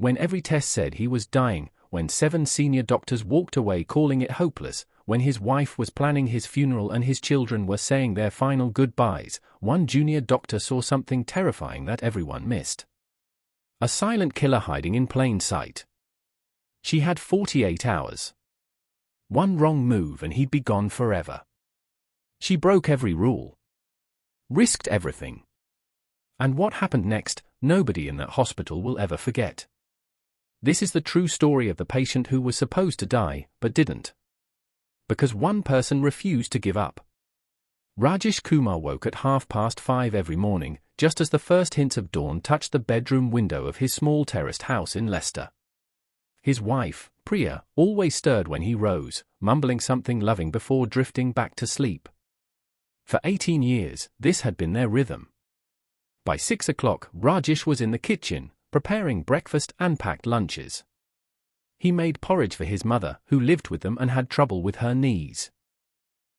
When every test said he was dying, when 7 senior doctors walked away calling it hopeless, when his wife was planning his funeral and his children were saying their final goodbyes, one junior doctor saw something terrifying that everyone missed. A silent killer hiding in plain sight. She had 48 hours. One wrong move and he'd be gone forever. She broke every rule. Risked everything. And what happened next, nobody in that hospital will ever forget. This is the true story of the patient who was supposed to die, but didn't. Because one person refused to give up. Rajesh Kumar woke at 5:30 every morning, just as the first hints of dawn touched the bedroom window of his small terraced house in Leicester. His wife, Priya, always stirred when he rose, mumbling something loving before drifting back to sleep. For 18 years, this had been their rhythm. By 6 o'clock, Rajesh was in the kitchen, preparing breakfast and packed lunches. He made porridge for his mother, who lived with them and had trouble with her knees.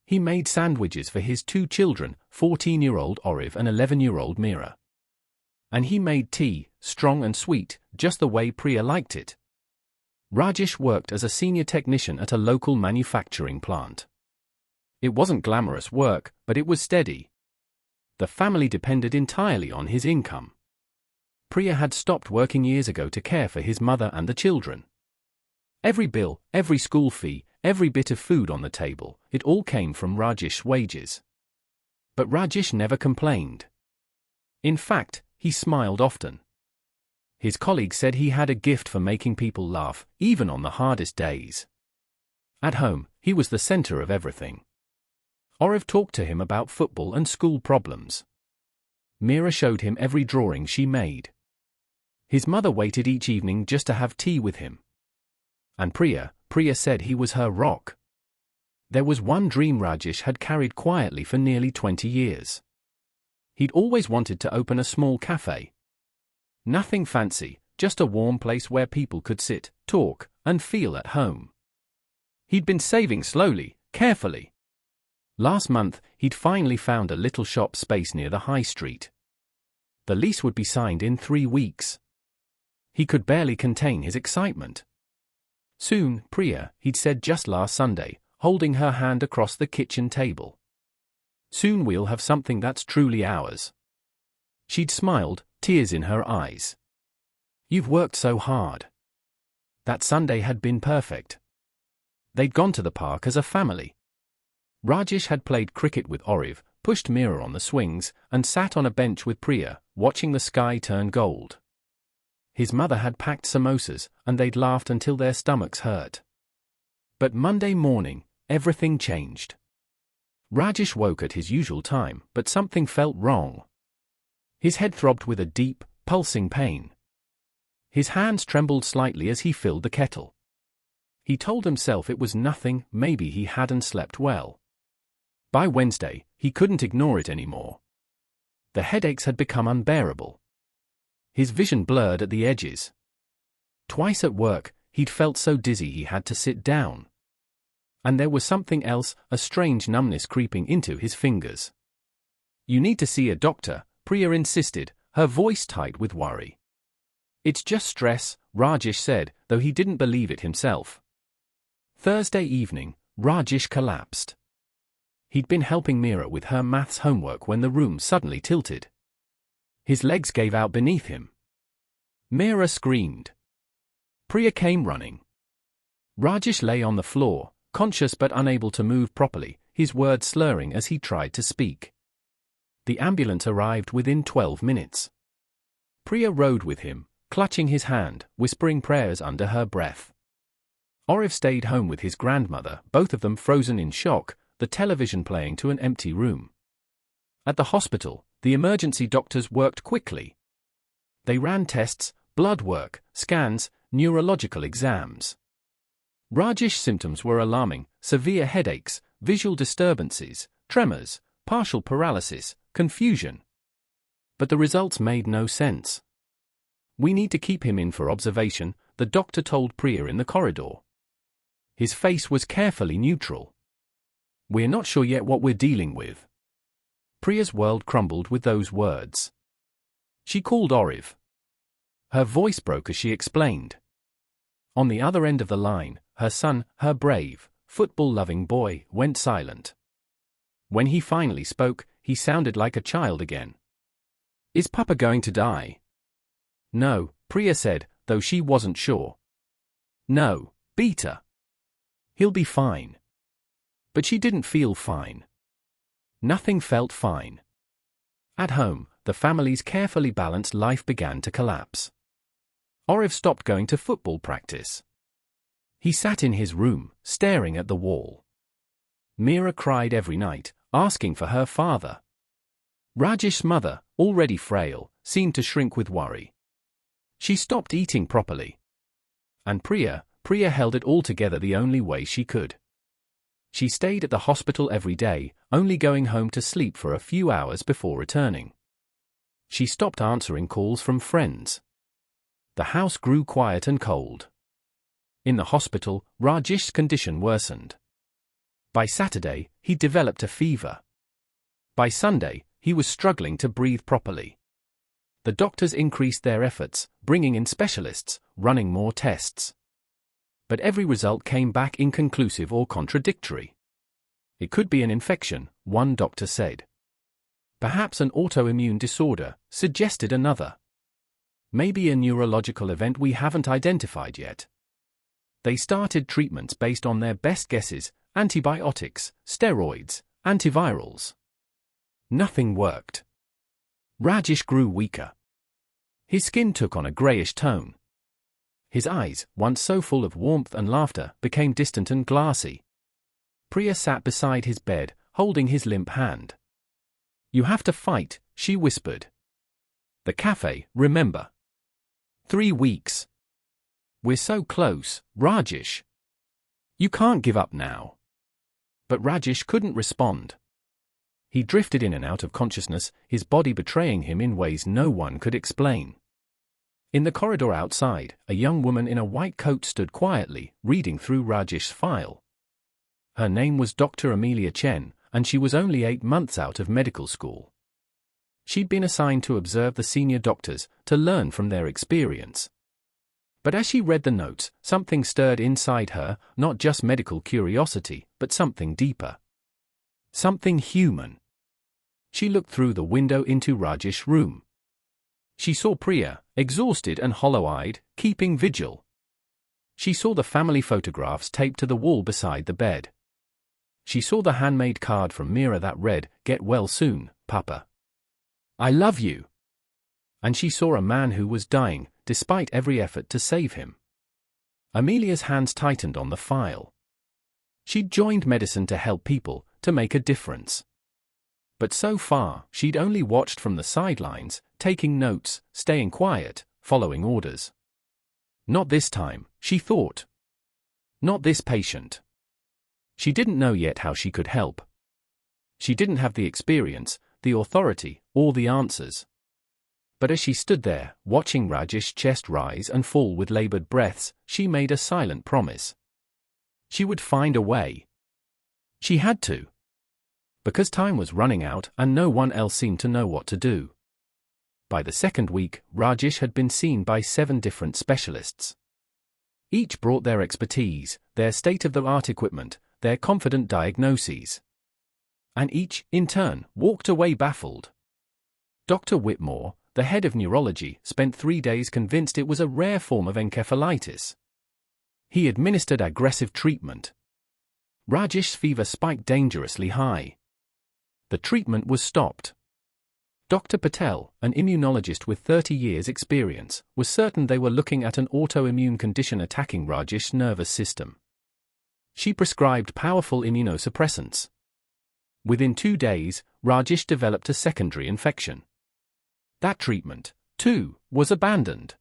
He made sandwiches for his 2 children, 14-year-old Oriv and 11-year-old Meera. And he made tea, strong and sweet, just the way Priya liked it. Rajesh worked as a senior technician at a local manufacturing plant. It wasn't glamorous work, but it was steady. The family depended entirely on his income. Priya had stopped working years ago to care for his mother and the children. Every bill, every school fee, every bit of food on the table, it all came from Rajesh's wages. But Rajesh never complained. In fact, he smiled often. His colleagues said he had a gift for making people laugh, even on the hardest days. At home, he was the center of everything. Oriv talked to him about football and school problems. Meera showed him every drawing she made. His mother waited each evening just to have tea with him. And Priya said he was her rock. There was one dream Rajesh had carried quietly for nearly 20 years. He'd always wanted to open a small cafe. Nothing fancy, just a warm place where people could sit, talk, and feel at home. He'd been saving slowly, carefully. Last month, he'd finally found a little shop space near the high street. The lease would be signed in 3 weeks. He could barely contain his excitement. Soon, Priya, he'd said just last Sunday, holding her hand across the kitchen table. Soon we'll have something that's truly ours. She'd smiled, tears in her eyes. You've worked so hard. That Sunday had been perfect. They'd gone to the park as a family. Rajesh had played cricket with Oriv, pushed Meera on the swings, and sat on a bench with Priya, watching the sky turn gold. His mother had packed samosas, and they'd laughed until their stomachs hurt. But Monday morning, everything changed. Rajesh woke at his usual time, but something felt wrong. His head throbbed with a deep, pulsing pain. His hands trembled slightly as he filled the kettle. He told himself it was nothing, maybe he hadn't slept well. By Wednesday, he couldn't ignore it anymore. The headaches had become unbearable. His vision blurred at the edges. Twice at work, he'd felt so dizzy he had to sit down. And there was something else, a strange numbness creeping into his fingers. You need to see a doctor, Priya insisted, her voice tight with worry. It's just stress, Rajesh said, though he didn't believe it himself. Thursday evening, Rajesh collapsed. He'd been helping Meera with her maths homework when the room suddenly tilted. His legs gave out beneath him. Meera screamed. Priya came running. Rajesh lay on the floor, conscious but unable to move properly, his words slurring as he tried to speak. The ambulance arrived within 12 minutes. Priya rode with him, clutching his hand, whispering prayers under her breath. Oriv stayed home with his grandmother, both of them frozen in shock, the television playing to an empty room. At the hospital, the emergency doctors worked quickly. They ran tests, blood work, scans, neurological exams. Rajesh's symptoms were alarming: severe headaches, visual disturbances, tremors, partial paralysis, confusion. But the results made no sense. We need to keep him in for observation, the doctor told Priya in the corridor. His face was carefully neutral. We're not sure yet what we're dealing with. Priya's world crumbled with those words. She called Oriv. Her voice broke as she explained. On the other end of the line, her son, her brave, football-loving boy, went silent. When he finally spoke, he sounded like a child again. "Is Papa going to die?" "No," Priya said, though she wasn't sure. "No, Beta. He'll be fine." But she didn't feel fine. Nothing felt fine. At home, the family's carefully balanced life began to collapse. Oriv stopped going to football practice. He sat in his room, staring at the wall. Meera cried every night, asking for her father. Rajesh's mother, already frail, seemed to shrink with worry. She stopped eating properly. And Priya held it all together the only way she could. She stayed at the hospital every day, only going home to sleep for a few hours before returning. She stopped answering calls from friends. The house grew quiet and cold. In the hospital, Rajesh's condition worsened. By Saturday, he developed a fever. By Sunday, he was struggling to breathe properly. The doctors increased their efforts, bringing in specialists, running more tests. But every result came back inconclusive or contradictory. It could be an infection, one doctor said. Perhaps an autoimmune disorder, suggested another. Maybe a neurological event we haven't identified yet. They started treatments based on their best guesses: antibiotics, steroids, antivirals. Nothing worked. Rajesh grew weaker. His skin took on a grayish tone. His eyes, once so full of warmth and laughter, became distant and glassy. Priya sat beside his bed, holding his limp hand. "You have to fight," she whispered. "The cafe, remember? 3 weeks. We're so close, Rajesh. You can't give up now." But Rajesh couldn't respond. He drifted in and out of consciousness, his body betraying him in ways no one could explain. In the corridor outside, a young woman in a white coat stood quietly, reading through Rajesh's file. Her name was Dr. Amelia Chen, and she was only 8 months out of medical school. She'd been assigned to observe the senior doctors, to learn from their experience. But as she read the notes, something stirred inside her, not just medical curiosity, but something deeper. Something human. She looked through the window into Rajesh's room. She saw Priya, exhausted and hollow-eyed, keeping vigil. She saw the family photographs taped to the wall beside the bed. She saw the handmade card from Meera that read, "Get well soon, Papa. I love you." And she saw a man who was dying, despite every effort to save him. Amelia's hands tightened on the file. She'd joined medicine to help people, to make a difference. But so far, she'd only watched from the sidelines, taking notes, staying quiet, following orders. Not this time, she thought. Not this patient. She didn't know yet how she could help. She didn't have the experience, the authority, or the answers. But as she stood there, watching Rajesh's chest rise and fall with labored breaths, she made a silent promise. She would find a way. She had to. Because time was running out and no one else seemed to know what to do. By the second week, Rajesh had been seen by 7 different specialists. Each brought their expertise, their state-of-the-art equipment, their confident diagnoses. And each, in turn, walked away baffled. Dr. Whitmore, the head of neurology, spent 3 days convinced it was a rare form of encephalitis. He administered aggressive treatment. Rajesh's fever spiked dangerously high. The treatment was stopped. Dr. Patel, an immunologist with 30 years' experience, was certain they were looking at an autoimmune condition attacking Rajesh's nervous system. She prescribed powerful immunosuppressants. Within 2 days, Rajesh developed a secondary infection. That treatment, too, was abandoned.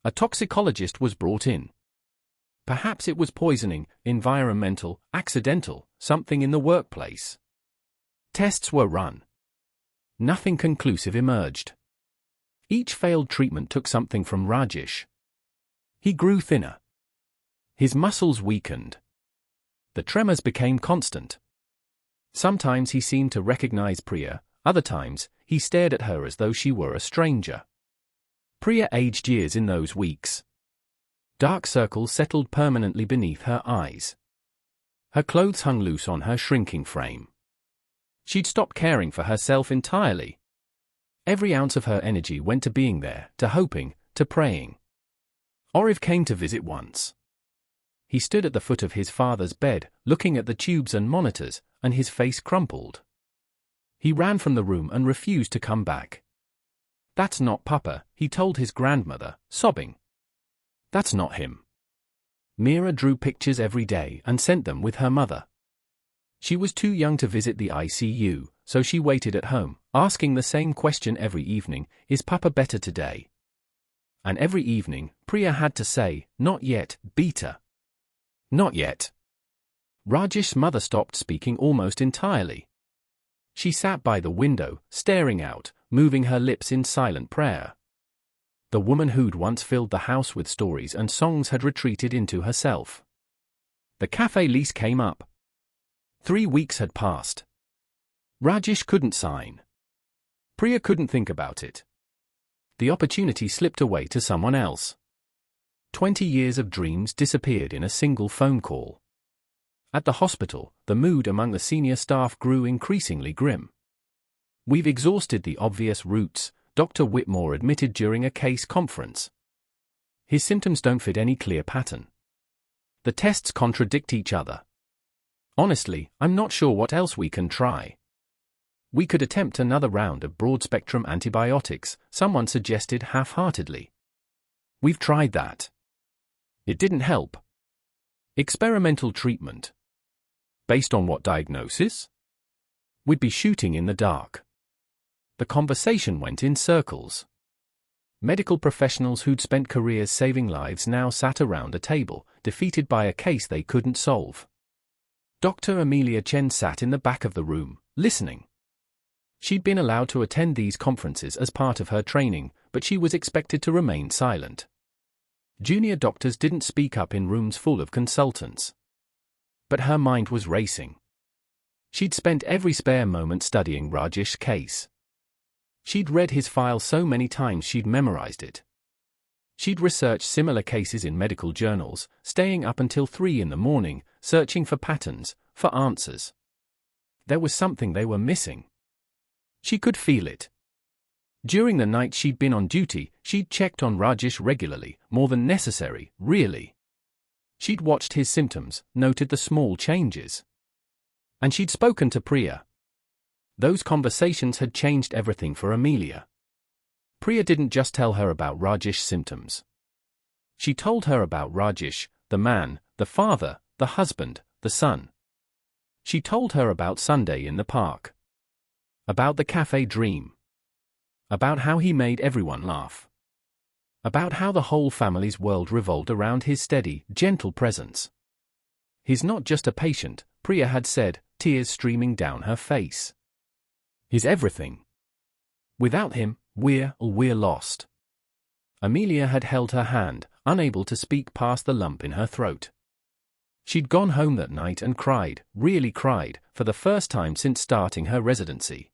A toxicologist was brought in. Perhaps it was poisoning, environmental, accidental, something in the workplace. Tests were run. Nothing conclusive emerged. Each failed treatment took something from Rajesh. He grew thinner. His muscles weakened. The tremors became constant. Sometimes he seemed to recognize Priya, other times, he stared at her as though she were a stranger. Priya aged years in those weeks. Dark circles settled permanently beneath her eyes. Her clothes hung loose on her shrinking frame. She'd stopped caring for herself entirely. Every ounce of her energy went to being there, to hoping, to praying. Oriv came to visit once. He stood at the foot of his father's bed, looking at the tubes and monitors, and his face crumpled. He ran from the room and refused to come back. "That's not Papa," he told his grandmother, sobbing. "That's not him." Mira drew pictures every day and sent them with her mother. She was too young to visit the ICU, so she waited at home, asking the same question every evening, "Is Papa better today?" And every evening, Priya had to say, "Not yet, Beta. Not yet." Rajesh's mother stopped speaking almost entirely. She sat by the window, staring out, moving her lips in silent prayer. The woman who'd once filled the house with stories and songs had retreated into herself. The cafe lease came up. 3 weeks had passed. Rajesh couldn't sign. Priya couldn't think about it. The opportunity slipped away to someone else. 20 years of dreams disappeared in a single phone call. At the hospital, the mood among the senior staff grew increasingly grim. "We've exhausted the obvious routes," Dr. Whitmore admitted during a case conference. "His symptoms don't fit any clear pattern. The tests contradict each other. Honestly, I'm not sure what else we can try. We could attempt another round of broad-spectrum antibiotics," someone suggested half-heartedly. "We've tried that. It didn't help." Experimental treatment. Based on what diagnosis? We'd be shooting in the dark. The conversation went in circles. Medical professionals who'd spent careers saving lives now sat around a table, defeated by a case they couldn't solve. Dr. Amelia Chen sat in the back of the room, listening. She'd been allowed to attend these conferences as part of her training, but she was expected to remain silent. Junior doctors didn't speak up in rooms full of consultants. But her mind was racing. She'd spent every spare moment studying Rajesh's case. She'd read his file so many times she'd memorized it. She'd researched similar cases in medical journals, staying up until 3 in the morning, searching for patterns, for answers. There was something they were missing. She could feel it. During the night she'd been on duty, she'd checked on Rajesh regularly, more than necessary, really. She'd watched his symptoms, noted the small changes. And she'd spoken to Priya. Those conversations had changed everything for Amelia. Priya didn't just tell her about Rajesh's symptoms. She told her about Rajesh, the man, the father, the husband, the son. She told her about Sunday in the park. About the cafe dream. About how he made everyone laugh. About how the whole family's world revolved around his steady, gentle presence. "He's not just a patient," Priya had said, tears streaming down her face. "He's everything. Without him, we're lost." Amelia had held her hand, unable to speak past the lump in her throat. She'd gone home that night and cried, really cried, for the first time since starting her residency.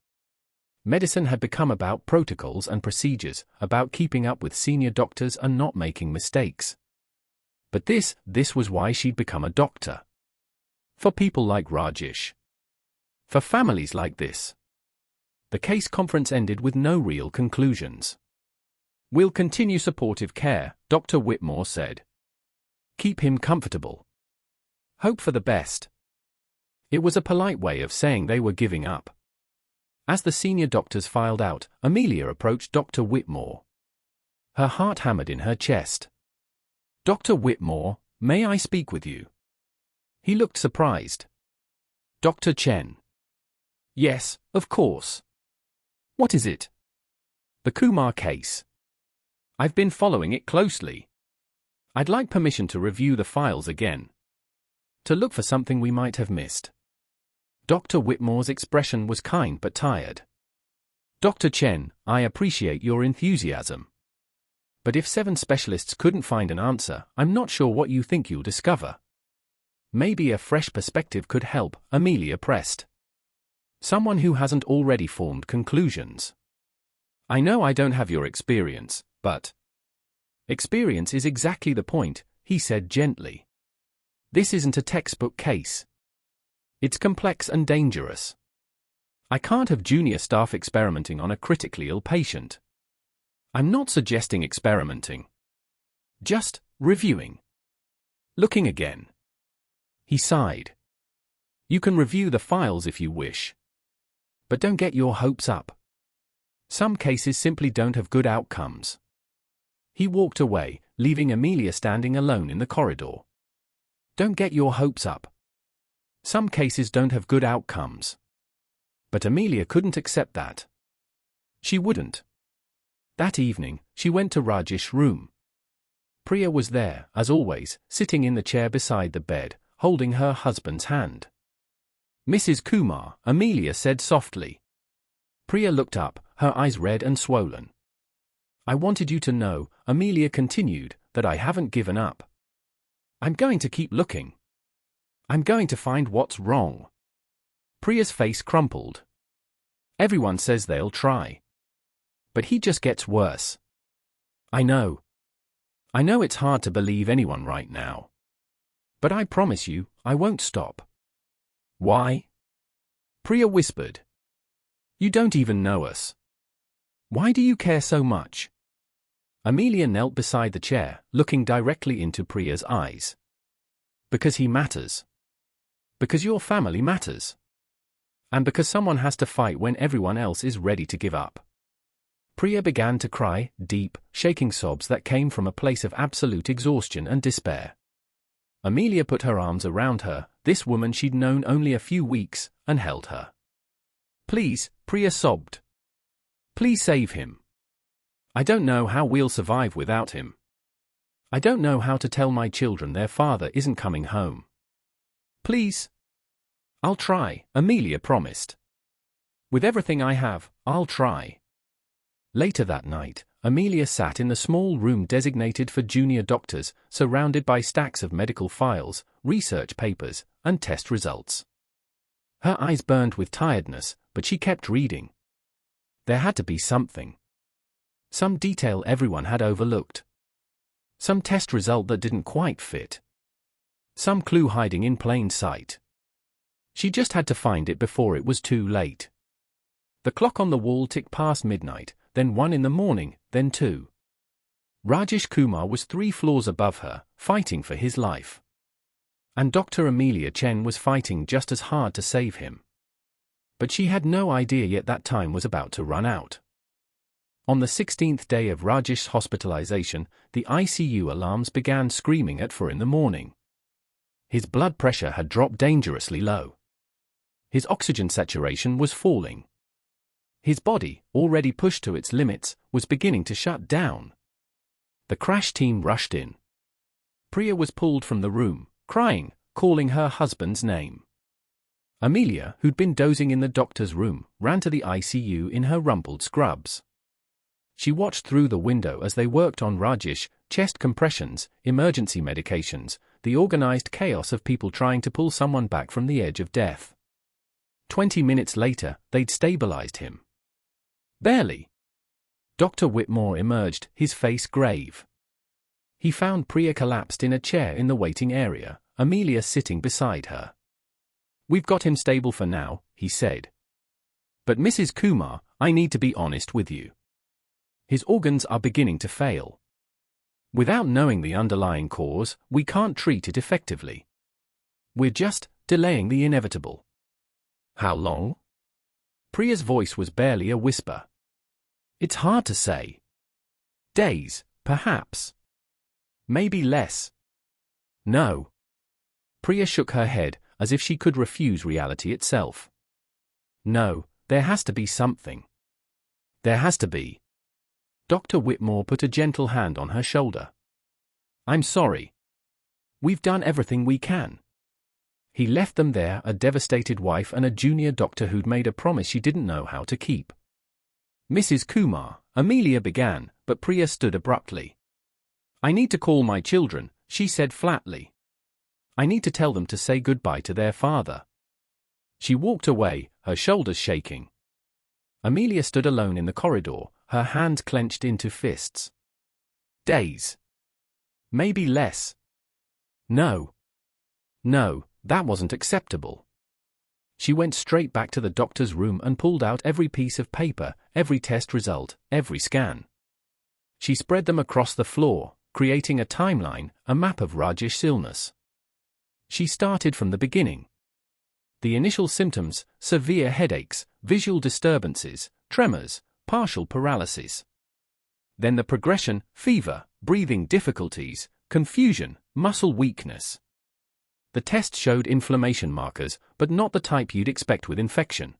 Medicine had become about protocols and procedures, about keeping up with senior doctors and not making mistakes. But this was why she'd become a doctor. For people like Rajesh. For families like this. The case conference ended with no real conclusions. "We'll continue supportive care," Dr. Whitmore said. "Keep him comfortable. Hope for the best." It was a polite way of saying they were giving up. As the senior doctors filed out, Amelia approached Dr. Whitmore. Her heart hammered in her chest. "Dr. Whitmore, may I speak with you?" He looked surprised. "Dr. Chen." "Yes, of course. What is it?" "The Kumar case. I've been following it closely. I'd like permission to review the files again. To look for something we might have missed." Dr. Whitmore's expression was kind but tired. "Dr. Chen, I appreciate your enthusiasm. But if 7 specialists couldn't find an answer, I'm not sure what you think you'll discover." "Maybe a fresh perspective could help," Amelia pressed. "Someone who hasn't already formed conclusions. I know I don't have your experience, but Experience is exactly the point, he said gently. This isn't a textbook case. It's complex and dangerous. I can't have junior staff experimenting on a critically ill patient. I'm not suggesting experimenting. Just reviewing. Looking again. He sighed. You can review the files if you wish. But don't get your hopes up. Some cases simply don't have good outcomes. He walked away, leaving Amelia standing alone in the corridor. Don't get your hopes up. Some cases don't have good outcomes. But Amelia couldn't accept that. She wouldn't. That evening, she went to Rajesh's room. Priya was there, as always, sitting in the chair beside the bed, holding her husband's hand. Mrs. Kumar, Amelia said softly. Priya looked up, her eyes red and swollen. I wanted you to know, Amelia continued, that I haven't given up. I'm going to keep looking. I'm going to find what's wrong. Priya's face crumpled. Everyone says they'll try. But he just gets worse. I know. I know it's hard to believe anyone right now. But I promise you, I won't stop. Why? Priya whispered. You don't even know us. Why do you care so much? Amelia knelt beside the chair, looking directly into Priya's eyes. Because he matters. Because your family matters. And because someone has to fight when everyone else is ready to give up. Priya began to cry, deep, shaking sobs that came from a place of absolute exhaustion and despair. Amelia put her arms around her, this woman she'd known only a few weeks, and held her. Please, Priya sobbed. Please save him. I don't know how we'll survive without him. I don't know how to tell my children their father isn't coming home. Please. I'll try, Amelia promised. With everything I have, I'll try. Later that night, Amelia sat in the small room designated for junior doctors, surrounded by stacks of medical files, research papers, and test results. Her eyes burned with tiredness, but she kept reading. There had to be something. Some detail everyone had overlooked. Some test result that didn't quite fit. Some clue hiding in plain sight. She just had to find it before it was too late. The clock on the wall ticked past midnight, then 1 in the morning, then 2. Rajesh Kumar was 3 floors above her, fighting for his life. And Dr. Amelia Chen was fighting just as hard to save him. But she had no idea yet that time was about to run out. On the 16th day of Rajesh's hospitalization, the ICU alarms began screaming at 4 in the morning. His blood pressure had dropped dangerously low. His oxygen saturation was falling. His body, already pushed to its limits, was beginning to shut down. The crash team rushed in. Priya was pulled from the room, crying, calling her husband's name. Amelia, who'd been dozing in the doctor's room, ran to the ICU in her rumpled scrubs. She watched through the window as they worked on Rajesh, chest compressions, emergency medications, the organized chaos of people trying to pull someone back from the edge of death. 20 minutes later, they'd stabilized him. Barely. Dr. Whitmore emerged, his face grave. He found Priya collapsed in a chair in the waiting area, Amelia sitting beside her. We've got him stable for now, he said. But Mrs. Kumar, I need to be honest with you. His organs are beginning to fail. Without knowing the underlying cause, we can't treat it effectively. We're just delaying the inevitable. How long? Priya's voice was barely a whisper. It's hard to say. Days, perhaps. Maybe less. No. Priya shook her head, as if she could refuse reality itself. No, there has to be something. There has to be. Dr. Whitmore put a gentle hand on her shoulder. I'm sorry. We've done everything we can. He left them there, a devastated wife and a junior doctor who'd made a promise she didn't know how to keep. Mrs. Kumar, Amelia began, but Priya stood abruptly. I need to call my children, she said flatly. I need to tell them to say goodbye to their father. She walked away, her shoulders shaking. Amelia stood alone in the corridor, her hands clenched into fists. Days. Maybe less. No. No, that wasn't acceptable. She went straight back to the doctor's room and pulled out every piece of paper, every test result, every scan. She spread them across the floor, creating a timeline, a map of Rajesh's illness. She started from the beginning. The initial symptoms: severe headaches, visual disturbances, tremors, partial paralysis. Then the progression: fever, breathing difficulties, confusion, muscle weakness. The test showed inflammation markers, but not the type you'd expect with infection.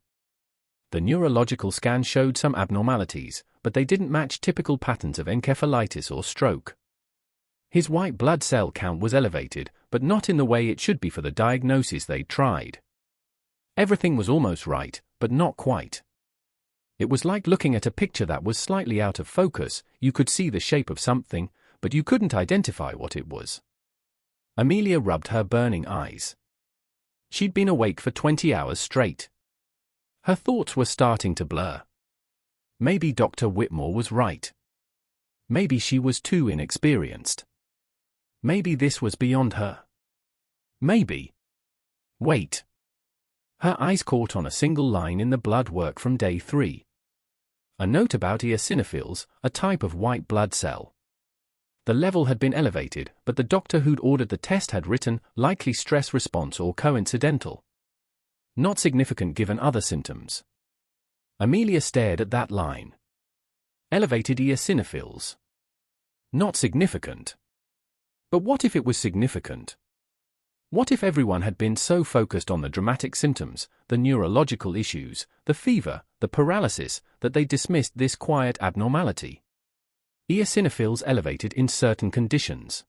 The neurological scan showed some abnormalities, but they didn't match typical patterns of encephalitis or stroke. His white blood cell count was elevated, but not in the way it should be for the diagnosis they'd tried. Everything was almost right, but not quite. It was like looking at a picture that was slightly out of focus. You could see the shape of something, but you couldn't identify what it was. Amelia rubbed her burning eyes. She'd been awake for 20 hours straight. Her thoughts were starting to blur. Maybe Dr. Whitmore was right. Maybe she was too inexperienced. Maybe this was beyond her. Maybe. Wait. Her eyes caught on a single line in the blood work from day 3. A note about eosinophils, a type of white blood cell. The level had been elevated, but the doctor who'd ordered the test had written, likely stress response or coincidental. Not significant given other symptoms. Amelia stared at that line. Elevated eosinophils. Not significant. But what if it was significant? What if everyone had been so focused on the dramatic symptoms, the neurological issues, the fever, the paralysis, that they dismissed this quiet abnormality? Eosinophils elevated in certain conditions.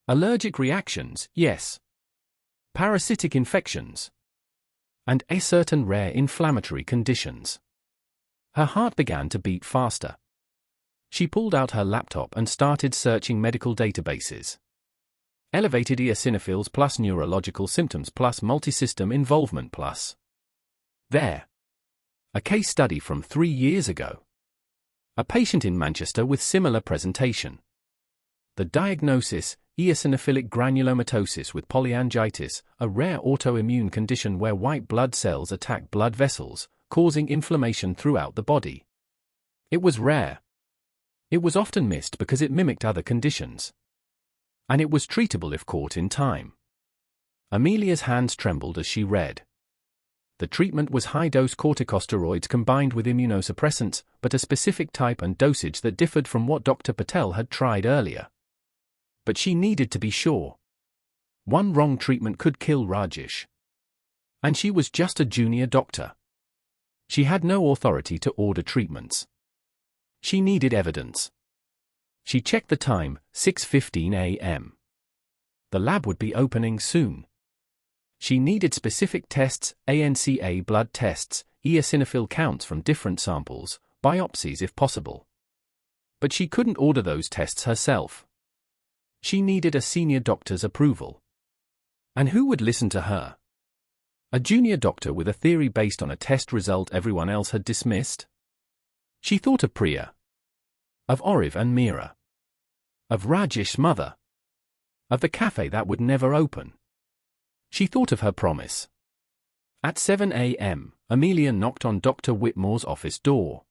Allergic reactions, yes. Parasitic infections. And certain rare inflammatory conditions. Her heart began to beat faster. She pulled out her laptop and started searching medical databases. Elevated eosinophils plus neurological symptoms plus multisystem involvement plus. There. A case study from 3 years ago. A patient in Manchester with similar presentation. The diagnosis: eosinophilic granulomatosis with polyangiitis, a rare autoimmune condition where white blood cells attack blood vessels, causing inflammation throughout the body. It was rare. It was often missed because it mimicked other conditions. And it was treatable if caught in time. Amelia's hands trembled as she read. The treatment was high-dose corticosteroids combined with immunosuppressants, but a specific type and dosage that differed from what Dr. Patel had tried earlier. But she needed to be sure. One wrong treatment could kill Rajesh. And she was just a junior doctor. She had no authority to order treatments. She needed evidence. She checked the time, 6:15 a.m. The lab would be opening soon. She needed specific tests: ANCA blood tests, eosinophil counts from different samples, biopsies if possible. But she couldn't order those tests herself. She needed a senior doctor's approval. And who would listen to her? A junior doctor with a theory based on a test result everyone else had dismissed? She thought of Priya. Of Oriv and Meera. Of Rajesh's mother. Of the cafe that would never open. She thought of her promise. At 7 a.m., Amelia knocked on Dr. Whitmore's office door.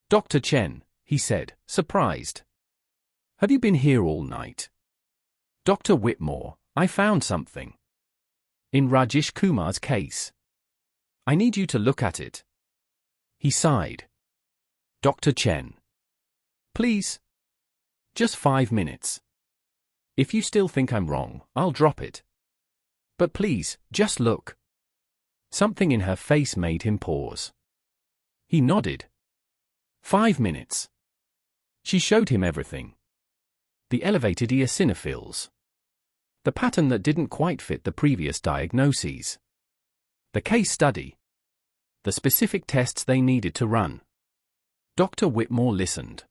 "Dr. Chen," he said, surprised. "Have you been here all night?" "Dr. Whitmore, I found something. In Rajesh Kumar's case. I need you to look at it." He sighed. "Dr. Chen. Please. Just 5 minutes. If you still think I'm wrong, I'll drop it. But please, just look." Something in her face made him pause. He nodded. 5 minutes. She showed him everything. The elevated eosinophils. The pattern that didn't quite fit the previous diagnoses. The case study. The specific tests they needed to run. Dr. Whitmore listened.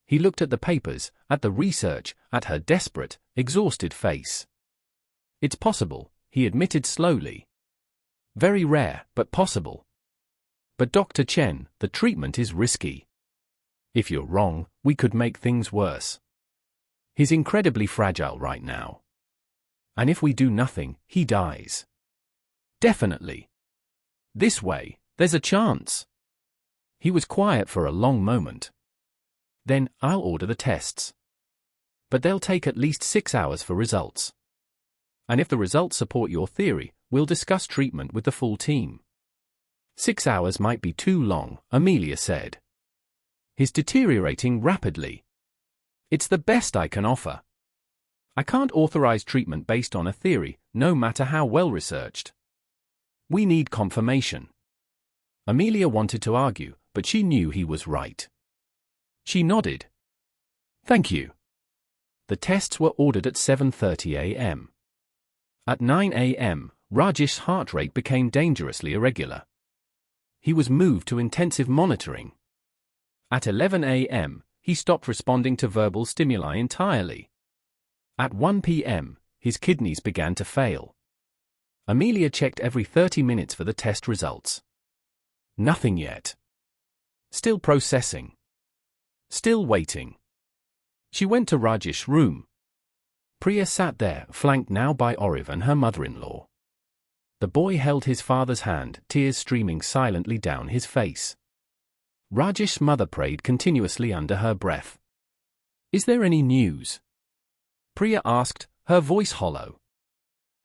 He looked at the papers, at the research, at her desperate, exhausted face. "It's possible," he admitted slowly. "Very rare, but possible. But Dr. Chen, the treatment is risky. If you're wrong, we could make things worse." He's incredibly fragile right now. And if we do nothing, he dies. Definitely. This way, there's a chance. He was quiet for a long moment. Then, I'll order the tests. But they'll take at least 6 hours for results. And if the results support your theory, we'll discuss treatment with the full team. 6 hours might be too long, Amelia said. He's deteriorating rapidly. It's the best I can offer. I can't authorize treatment based on a theory, no matter how well researched. We need confirmation. Amelia wanted to argue, but she knew he was right. She nodded. Thank you. The tests were ordered at 7:30 a.m. At 9 a.m., Rajesh's heart rate became dangerously irregular. He was moved to intensive monitoring. At 11 a.m., he stopped responding to verbal stimuli entirely. At 1 p.m., his kidneys began to fail. Amelia checked every 30 minutes for the test results. Nothing yet. Still processing. Still waiting. She went to Rajesh's room. Priya sat there, flanked now by Oriv and her mother-in-law. The boy held his father's hand, tears streaming silently down his face. Rajesh's mother prayed continuously under her breath. Is there any news? Priya asked, her voice hollow.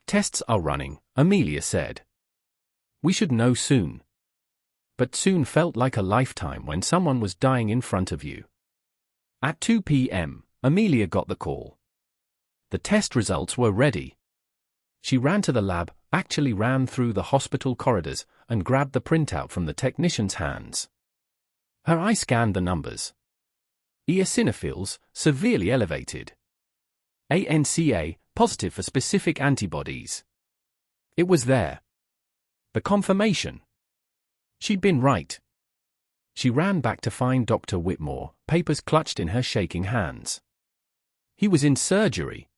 Tests are running, Amelia said. We should know soon. But soon felt like a lifetime when someone was dying in front of you. At 2 p.m., Amelia got the call. The test results were ready. She ran to the lab, actually ran through the hospital corridors, and grabbed the printout from the technician's hands. Her eye scanned the numbers. Eosinophils, severely elevated. ANCA, positive for specific antibodies. It was there. The confirmation. She'd been right. She ran back to find Dr. Whitmore, papers clutched in her shaking hands. He was in surgery.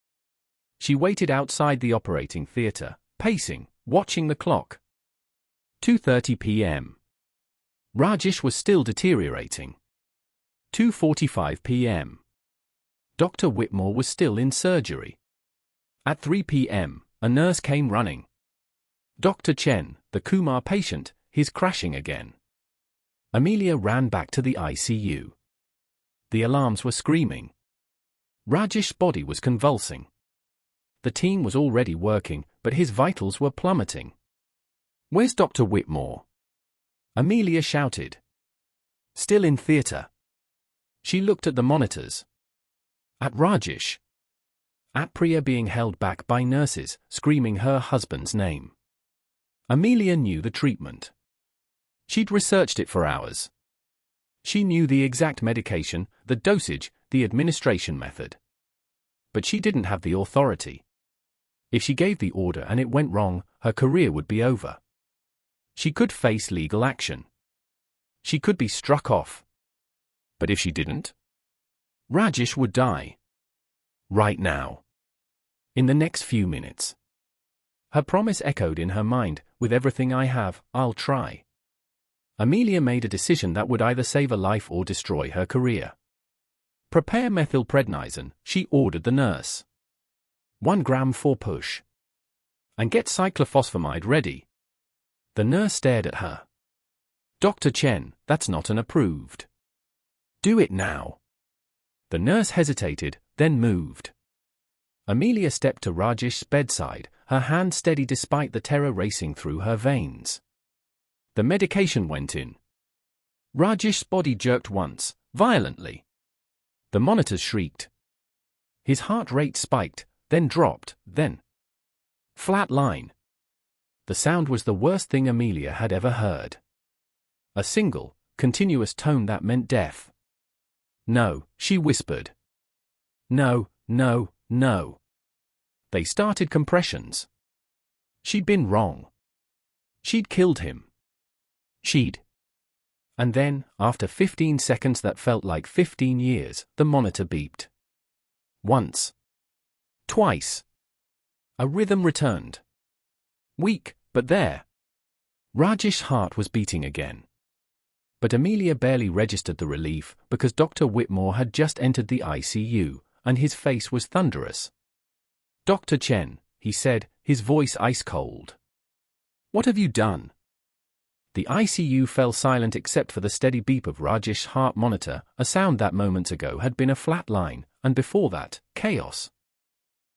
She waited outside the operating theater, pacing, watching the clock. 2:30 p.m. Rajesh was still deteriorating. 2:45 p.m. Dr. Whitmore was still in surgery. At 3 p.m., a nurse came running. Dr. Chen, the Kumar patient, he's crashing again. Amelia ran back to the ICU. The alarms were screaming. Rajesh's body was convulsing. The team was already working, but his vitals were plummeting. Where's Dr. Whitmore? Amelia shouted. Still in theater. She looked at the monitors. At Rajesh. At Priya being held back by nurses, screaming her husband's name. Amelia knew the treatment. She'd researched it for hours. She knew the exact medication, the dosage, the administration method. But she didn't have the authority. If she gave the order and it went wrong, her career would be over. She could face legal action. She could be struck off. But if she didn't? Rajesh would die. Right now. In the next few minutes. Her promise echoed in her mind, with everything I have, I'll try. Amelia made a decision that would either save a life or destroy her career. Prepare methylprednisolone, she ordered the nurse. 1 gram for push. And get cyclophosphamide ready. The nurse stared at her. Dr. Chen, that's not an approved. Do it now. The nurse hesitated, then moved. Amelia stepped to Rajesh's bedside, her hand steady despite the terror racing through her veins. The medication went in. Rajesh's body jerked once, violently. The monitors shrieked. His heart rate spiked, then dropped, then flat line. The sound was the worst thing Amelia had ever heard. A single, continuous tone that meant death. No, she whispered. No, no, no. They started compressions. She'd been wrong. She'd killed him. She'd. And then, after 15 seconds that felt like 15 years, the monitor beeped. Once. Twice. A rhythm returned. Weak, but there. Rajesh's heart was beating again. But Amelia barely registered the relief because Dr. Whitmore had just entered the ICU, and his face was thunderous. "Dr. Chen," he said, his voice ice-cold. "What have you done?" The ICU fell silent except for the steady beep of Rajesh's heart monitor, a sound that moments ago had been a flat line, and before that, chaos.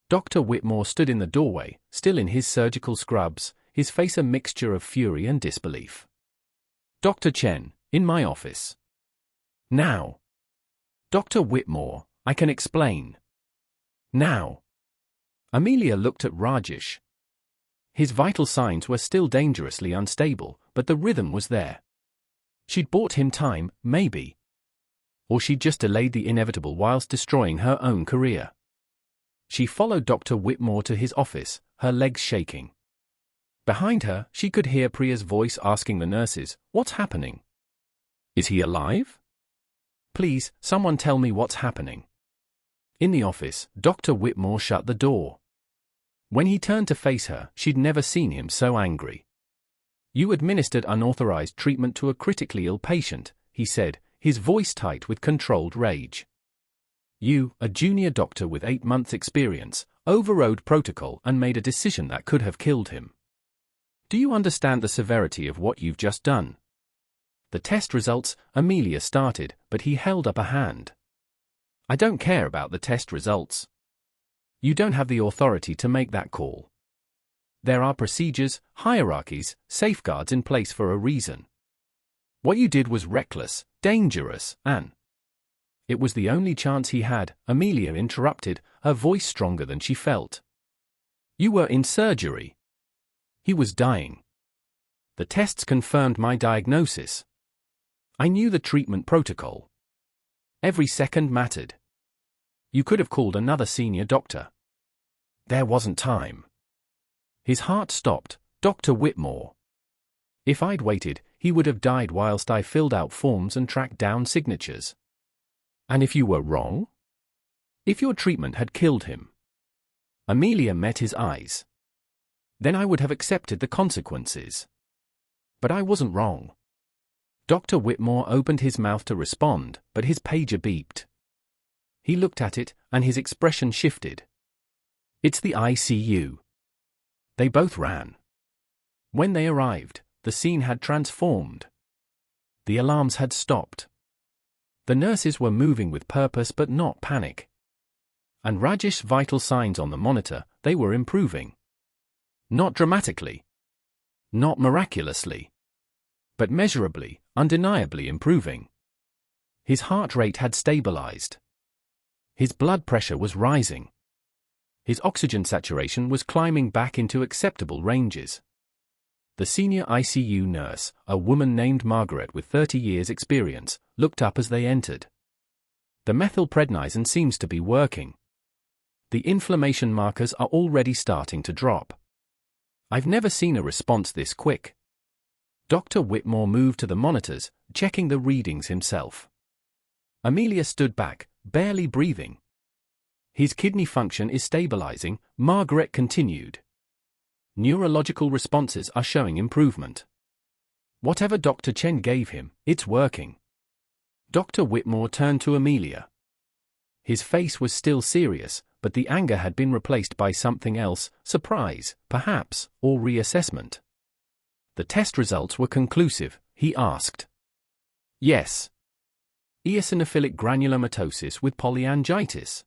Dr. Whitmore stood in the doorway, still in his surgical scrubs, his face a mixture of fury and disbelief. "Dr. Chen, in my office. Now." "Dr. Whitmore, I can explain. Now." Amelia looked at Rajesh. His vital signs were still dangerously unstable, but the rhythm was there. She'd bought him time, maybe. Or she'd just delayed the inevitable whilst destroying her own career. She followed Dr. Whitmore to his office, her legs shaking. Behind her, she could hear Priya's voice asking the nurses, "What's happening? Is he alive? Please, someone tell me what's happening." In the office, Dr. Whitmore shut the door. When he turned to face her, she'd never seen him so angry. "You administered unauthorized treatment to a critically ill patient," he said, his voice tight with controlled rage. "You, a junior doctor with 8 months' experience, overrode protocol and made a decision that could have killed him. Do you understand the severity of what you've just done?" "The test results," Amelia started, but he held up a hand. "I don't care about the test results. You don't have the authority to make that call. There are procedures, hierarchies, safeguards in place for a reason. What you did was reckless, dangerous, and—" "It was the only chance he had," Amelia interrupted, her voice stronger than she felt. "You were in surgery. He was dying. The tests confirmed my diagnosis. I knew the treatment protocol. Every second mattered. You could have called another senior doctor. There wasn't time." His heart stopped. "Dr. Whitmore. If I'd waited, he would have died whilst I filled out forms and tracked down signatures. And if you were wrong? If your treatment had killed him?" Amelia met his eyes. "Then I would have accepted the consequences. But I wasn't wrong." Dr. Whitmore opened his mouth to respond, but his pager beeped. He looked at it, and his expression shifted. "It's the ICU." They both ran. When they arrived, the scene had transformed. The alarms had stopped. The nurses were moving with purpose but not panic. And Rajesh's vital signs on the monitor, they were improving. Not dramatically. Not miraculously. But measurably, undeniably improving. His heart rate had stabilized. His blood pressure was rising. His oxygen saturation was climbing back into acceptable ranges. The senior ICU nurse, a woman named Margaret with 30 years' experience, looked up as they entered. "The methylprednisolone seems to be working. The inflammation markers are already starting to drop. I've never seen a response this quick." Dr. Whitmore moved to the monitors, checking the readings himself. Amelia stood back, barely breathing. "His kidney function is stabilizing," Margaret continued. "Neurological responses are showing improvement. Whatever Dr. Chen gave him, it's working." Dr. Whitmore turned to Amelia. His face was still serious, but the anger had been replaced by something else, surprise, perhaps, or reassessment. "The test results were conclusive," he asked. "Yes. Eosinophilic granulomatosis with polyangiitis.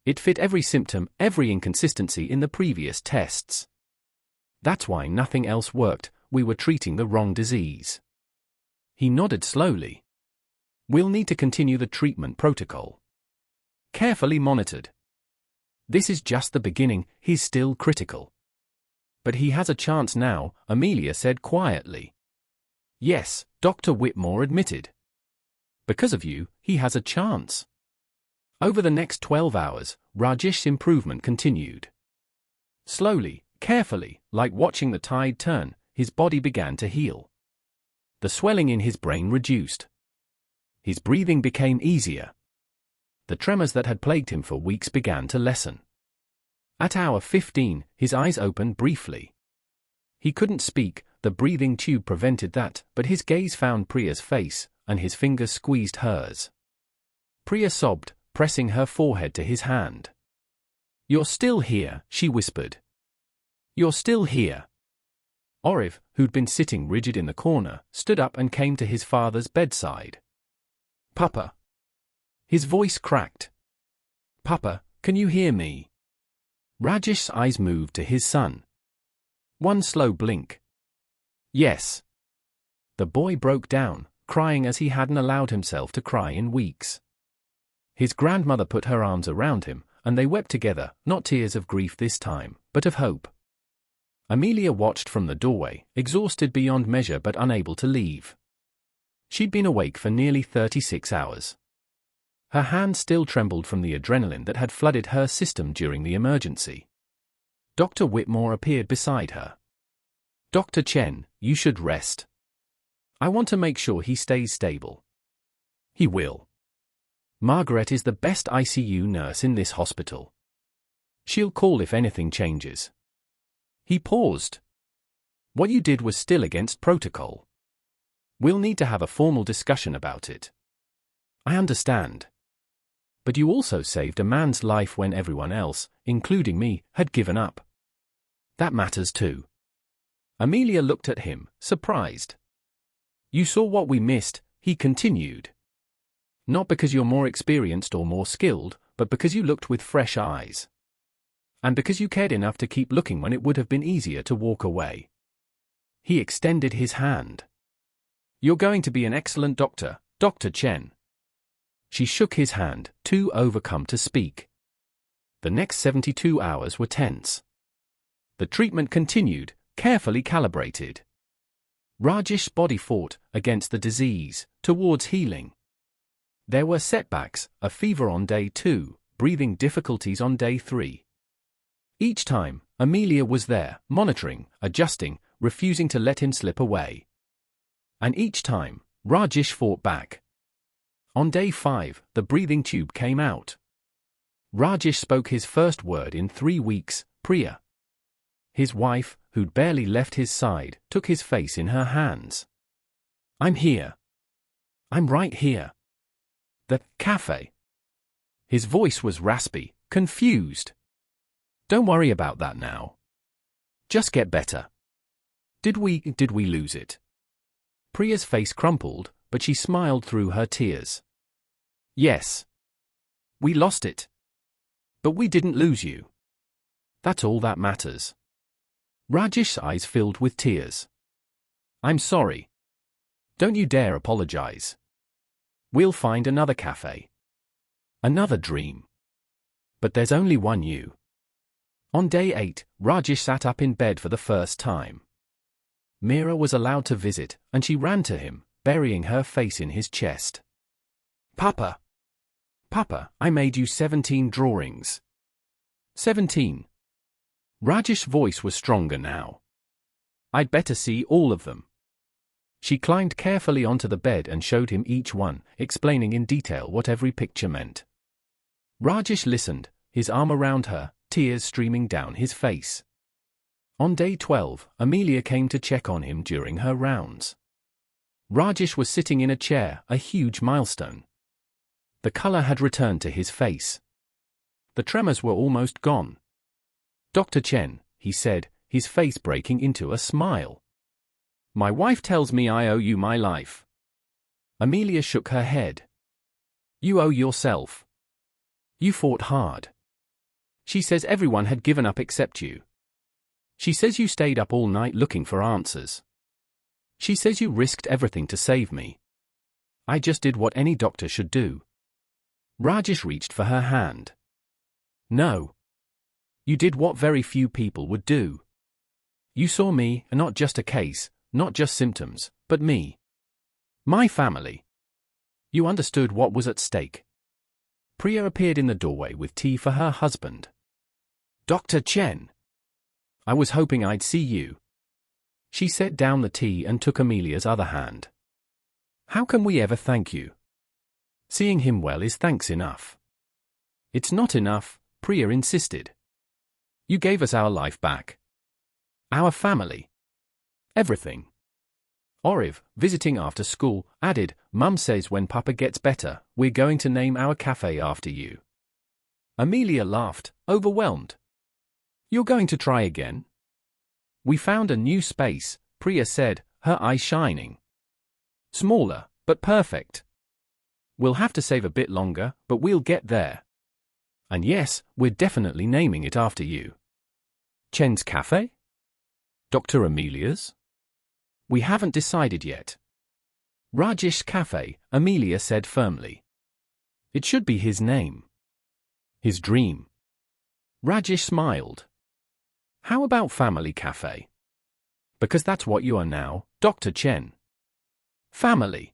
It fit every symptom, every inconsistency in the previous tests. That's why nothing else worked, we were treating the wrong disease." He nodded slowly. "We'll need to continue the treatment protocol. Carefully monitored. This is just the beginning, he's still critical. But he has a chance now," Amelia said quietly. "Yes," Dr. Whitmore admitted. "Because of you, he has a chance." Over the next 12 hours, Rajesh's improvement continued. Slowly, carefully, like watching the tide turn, his body began to heal. The swelling in his brain reduced. His breathing became easier. The tremors that had plagued him for weeks began to lessen. At hour 15, his eyes opened briefly. He couldn't speak, the breathing tube prevented that, but his gaze found Priya's face, and his fingers squeezed hers. Priya sobbed, pressing her forehead to his hand. "You're still here," she whispered. "You're still here." Oriv, who'd been sitting rigid in the corner, stood up and came to his father's bedside. "Papa." His voice cracked. "Papa, can you hear me?" Rajesh's eyes moved to his son. One slow blink. "Yes." The boy broke down, crying as he hadn't allowed himself to cry in weeks. His grandmother put her arms around him, and they wept together, not tears of grief this time, but of hope. Amelia watched from the doorway, exhausted beyond measure but unable to leave. She'd been awake for nearly 36 hours. Her hand still trembled from the adrenaline that had flooded her system during the emergency. Dr. Whitmore appeared beside her. "Dr. Chen, you should rest. I want to make sure he stays stable." "He will. Margaret is the best ICU nurse in this hospital. She'll call if anything changes." He paused. "What you did was still against protocol. We'll need to have a formal discussion about it." "I understand. But you also saved a man's life when everyone else, including me, had given up. That matters too." Amelia looked at him, surprised. "You saw what we missed," he continued. "Not because you're more experienced or more skilled, but because you looked with fresh eyes. And because you cared enough to keep looking when it would have been easier to walk away." He extended his hand. "You're going to be an excellent doctor, Dr. Chen." She shook his hand, too overcome to speak. The next 72 hours were tense. The treatment continued, carefully calibrated. Rajesh's body fought against the disease, towards healing. There were setbacks, a fever on day 2, breathing difficulties on day 3. Each time, Amelia was there, monitoring, adjusting, refusing to let him slip away. And each time, Rajesh fought back. On day 5, the breathing tube came out. Rajesh spoke his first word in 3 weeks, Priya. His wife, who'd barely left his side, took his face in her hands. "I'm here. I'm right here. The cafe." His voice was raspy, confused. "Don't worry about that now. Just get better." Did we lose it?" Priya's face crumpled, but she smiled through her tears. "Yes. We lost it. But we didn't lose you. That's all that matters." Rajesh's eyes filled with tears. "I'm sorry. Don't you dare apologize. We'll find another cafe. Another dream. But there's only one you." On day 8, Rajesh sat up in bed for the first time. Meera was allowed to visit, and she ran to him, burying her face in his chest. "Papa! Papa, I made you 17 drawings." 17. Rajesh's voice was stronger now. "I'd better see all of them." She climbed carefully onto the bed and showed him each one, explaining in detail what every picture meant. Rajesh listened, his arm around her, tears streaming down his face. On day 12, Amelia came to check on him during her rounds. Rajesh was sitting in a chair, a huge milestone. The color had returned to his face. The tremors were almost gone. "Dr. Chen," he said, his face breaking into a smile. "My wife tells me I owe you my life." Amelia shook her head. "You owe yourself. You fought hard. She says everyone had given up except you. She says you stayed up all night looking for answers. She says you risked everything to save me. I just did what any doctor should do." Rajesh reached for her hand. "No. You did what very few people would do. You saw me, not just a case, not just symptoms, but me. My family. You understood what was at stake." Priya appeared in the doorway with tea for her husband. "Dr. Chen. I was hoping I'd see you." She set down the tea and took Amelia's other hand. "How can we ever thank you? Seeing him well is thanks enough." "It's not enough," Priya insisted. "You gave us our life back. Our family. Everything. Oriv, visiting after school, added, "Mum says when Papa gets better, we're going to name our cafe after you." Amelia laughed, overwhelmed. "You're going to try again?" "We found a new space," Priya said, her eyes shining. "Smaller, but perfect. We'll have to save a bit longer, but we'll get there. And yes, we're definitely naming it after you." "Chen's cafe? Dr. Amelia's?" "We haven't decided yet." "Rajesh's cafe," Amelia said firmly. "It should be his name. His dream." Rajesh smiled. "How about Family Cafe? Because that's what you are now, Dr. Chen. Family.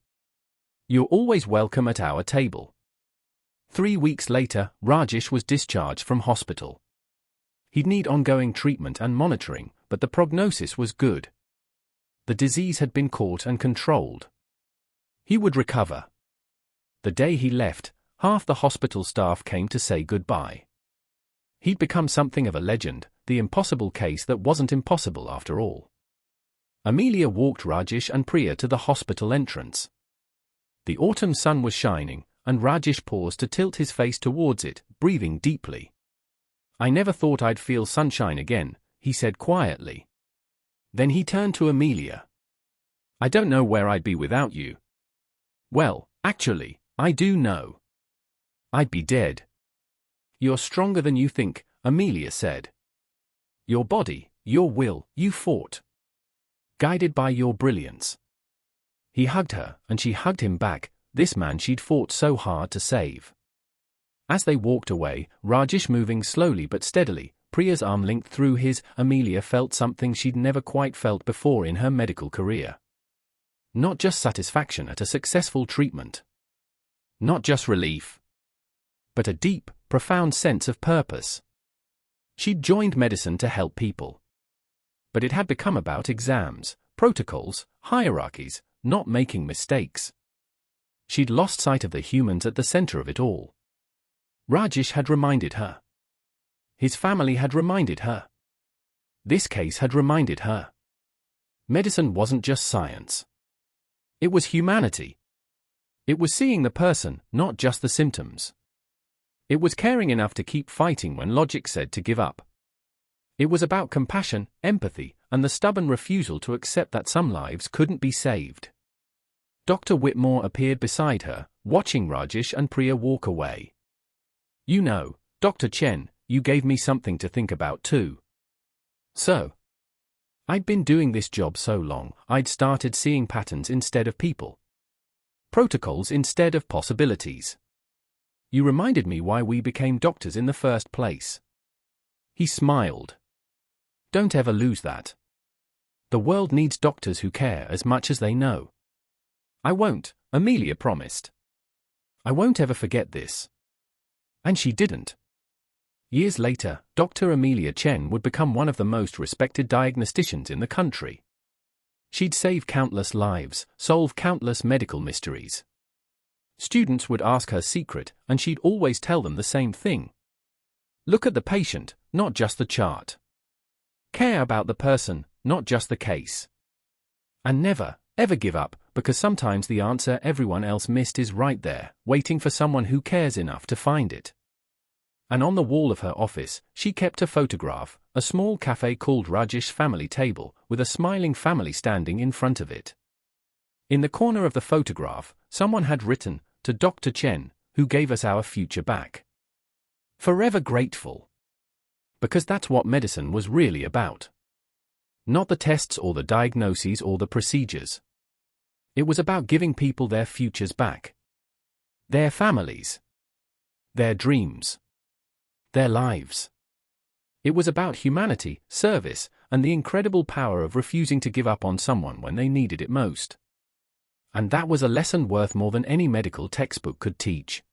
You're always welcome at our table." 3 weeks later, Rajesh was discharged from hospital. He'd need ongoing treatment and monitoring, but the prognosis was good. The disease had been caught and controlled. He would recover. The day he left, half the hospital staff came to say goodbye. He'd become something of a legend, the impossible case that wasn't impossible after all. Amelia walked Rajesh and Priya to the hospital entrance. The autumn sun was shining, and Rajesh paused to tilt his face towards it, breathing deeply. "I never thought I'd feel sunshine again," he said quietly. Then he turned to Amelia. "I don't know where I'd be without you." "Well, actually, I do know. I'd be dead." "You're stronger than you think," Amelia said. "Your body, your will, you fought. Guided by your brilliance." He hugged her, and she hugged him back, this man she'd fought so hard to save. As they walked away, Rajesh moving slowly but steadily, Priya's arm linked through his, Amelia felt something she'd never quite felt before in her medical career. Not just satisfaction at a successful treatment. Not just relief. But a deep, profound sense of purpose. She'd joined medicine to help people. But it had become about exams, protocols, hierarchies, not making mistakes. She'd lost sight of the humans at the center of it all. Rajesh had reminded her. His family had reminded her. This case had reminded her. Medicine wasn't just science. It was humanity. It was seeing the person, not just the symptoms. It was caring enough to keep fighting when logic said to give up. It was about compassion, empathy, and the stubborn refusal to accept that some lives couldn't be saved. Dr. Whitmore appeared beside her, watching Rajesh and Priya walk away. "You know, Dr. Chen, you gave me something to think about too." "So?" "I'd been doing this job so long, I'd started seeing patterns instead of people. Protocols instead of possibilities. You reminded me why we became doctors in the first place." He smiled. "Don't ever lose that. The world needs doctors who care as much as they know." "I won't," Amelia promised. "I won't ever forget this." And she didn't. Years later, Dr. Amelia Chen would become one of the most respected diagnosticians in the country. She'd save countless lives, solve countless medical mysteries. Students would ask her secret, and she'd always tell them the same thing. Look at the patient, not just the chart. Care about the person, not just the case. And never, ever give up, because sometimes the answer everyone else missed is right there, waiting for someone who cares enough to find it. And on the wall of her office, she kept a photograph, a small cafe called Rajesh's Family Table, with a smiling family standing in front of it. In the corner of the photograph, someone had written, "To Dr. Chen, who gave us our future back. Forever grateful." Because that's what medicine was really about. Not the tests or the diagnoses or the procedures. It was about giving people their futures back. Their families. Their dreams. Their lives. It was about humanity, service, and the incredible power of refusing to give up on someone when they needed it most. And that was a lesson worth more than any medical textbook could teach.